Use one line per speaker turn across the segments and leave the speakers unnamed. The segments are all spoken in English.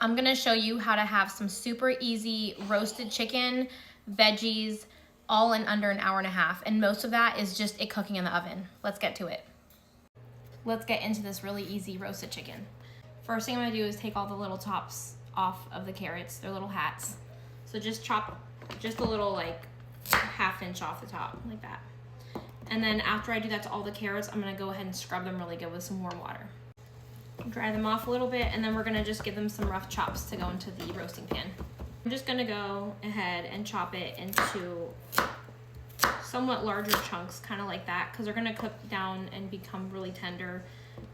I'm gonna show you how to have some super easy roasted chicken, veggies, all in under an hour and a half. And most of that is just it cooking in the oven. Let's get to it. Let's get into this really easy roasted chicken. First thing I'm gonna do is take all the little tops off of the carrots, their little hats. So just chop just a little like ½ inch off the top, like that. And then after I do that to all the carrots, I'm gonna go ahead and scrub them really good with some warm water. Dry them off a little bit, and then we're gonna just give them some rough chops to go into the roasting pan. I'm just gonna go ahead and chop it into somewhat larger chunks, kind of like that, because they're gonna cook down and become really tender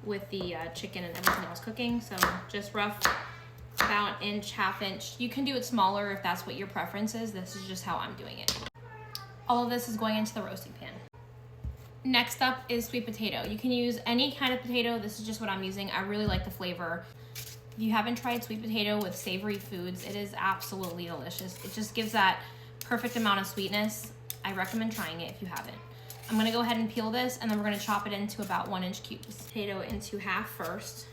with the chicken and everything else cooking. So just rough, about 1 inch, ½ inch. You can do it smaller if that's what your preference is. This is just how I'm doing it. All of this is going into the roasting pan. Next up is sweet potato. You can use any kind of potato. This is just what I'm using. I really like the flavor. If you haven't tried sweet potato with savory foods, it is absolutely delicious. It just gives that perfect amount of sweetness. I recommend trying it if you haven't. I'm gonna go ahead and peel this, and then we're gonna chop it into about 1 inch cubes. Potato into half first.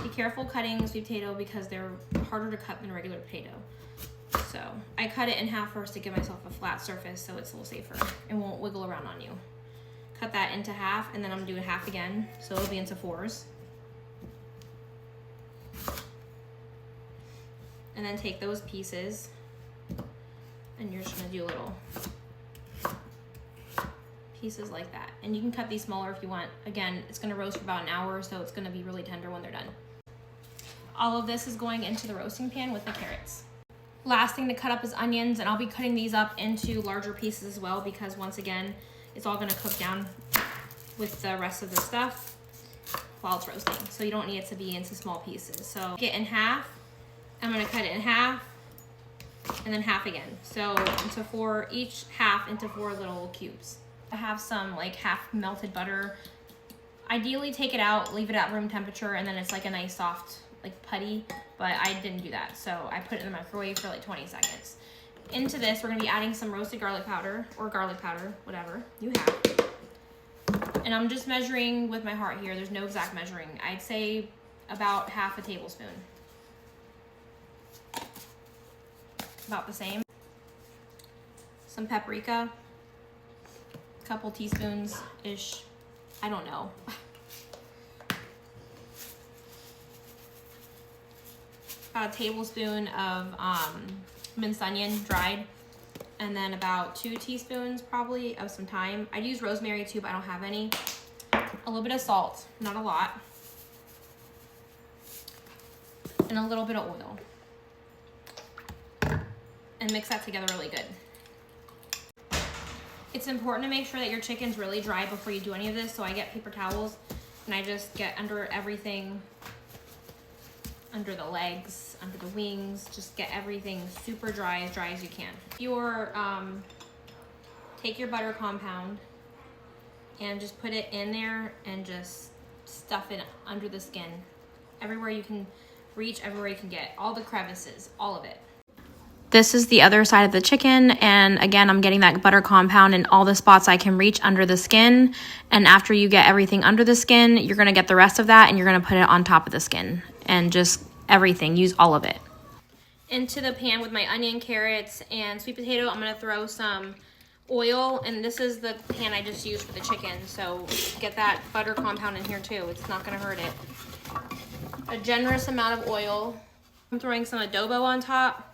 Be careful cutting sweet potato because they're harder to cut than regular potato. So I cut it in half first to give myself a flat surface so it's a little safer. It won't wiggle around on you. Cut that into half, and then I'm gonna do a half again, so it'll be into 4s. And then take those pieces, and you're just gonna do little pieces like that. And you can cut these smaller if you want. Again, it's gonna roast for about an hour, so it's gonna be really tender when they're done. All of this is going into the roasting pan with the carrots. Last thing to cut up is onions, and I'll be cutting these up into larger pieces as well, because once again, it's all gonna cook down with the rest of the stuff while it's roasting. So you don't need it to be into small pieces. So get in half, I'm gonna cut it in half, and then half again. So into 4, each half into 4 little cubes. I have some like half melted butter. Ideally take it out, leave it at room temperature, and then it's like a nice soft like putty, but I didn't do that. So I put it in the microwave for like 20 seconds. Into this, we're gonna be adding some roasted garlic powder, or garlic powder, whatever you have. And I'm just measuring with my heart here. There's no exact measuring. I'd say about ½ a tablespoon. About the same. Some paprika, a couple teaspoons-ish. I don't know. About a tablespoon of minced onion, dried, and then about 2 teaspoons probably of some thyme. I'd use rosemary too, but I don't have any. A little bit of salt, not a lot, and a little bit of oil. And mix that together really good. It's important to make sure that your chicken's really dry before you do any of this, so I get paper towels and I just get under everything, under the legs, under the wings, just get everything super dry as you can. Take your butter compound and just put it in there and just stuff it under the skin. Everywhere you can reach, everywhere you can get, all the crevices, all of it. This is the other side of the chicken, and again, I'm getting that butter compound in all the spots I can reach under the skin. And after you get everything under the skin, you're gonna get the rest of that and you're gonna put it on top of the skin, and just everything, use all of it. Into the pan with my onion, carrots, and sweet potato, I'm gonna throw some oil, and this is the pan I just used for the chicken, so get that butter compound in here too, it's not gonna hurt it. A generous amount of oil. I'm throwing some adobo on top,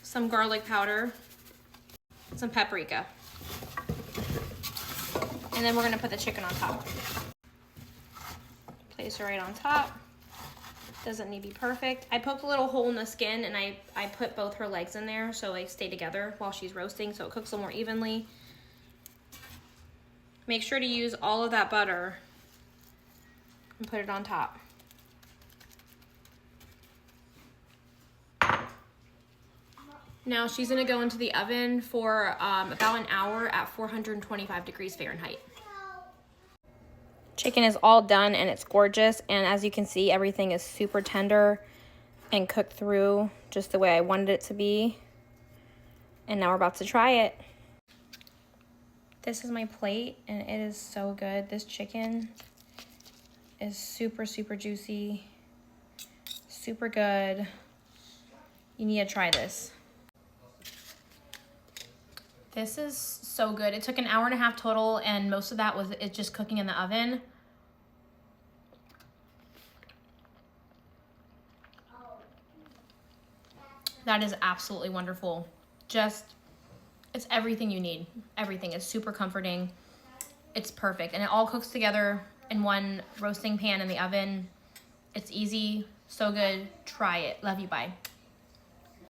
some garlic powder, some paprika. And then we're gonna put the chicken on top. Place it right on top. Doesn't need to be perfect. I poked a little hole in the skin, and I put both her legs in there so they stay together while she's roasting, so it cooks a little more evenly. Make sure to use all of that butter and put it on top. Now she's gonna go into the oven for about an hour at 425 degrees Fahrenheit. Chicken is all done and it's gorgeous, and as you can see, everything is super tender and cooked through just the way I wanted it to be. And now we're about to try it. This is my plate, and it is so good. This chicken is super, super juicy, super good. You need to try this. This is so good. It took an hour and a half total, and most of that was it just cooking in the oven. That is absolutely wonderful. Just, it's everything you need. Everything is super comforting. It's perfect, and it all cooks together in one roasting pan in the oven. It's easy, so good. Try it. Love you, bye.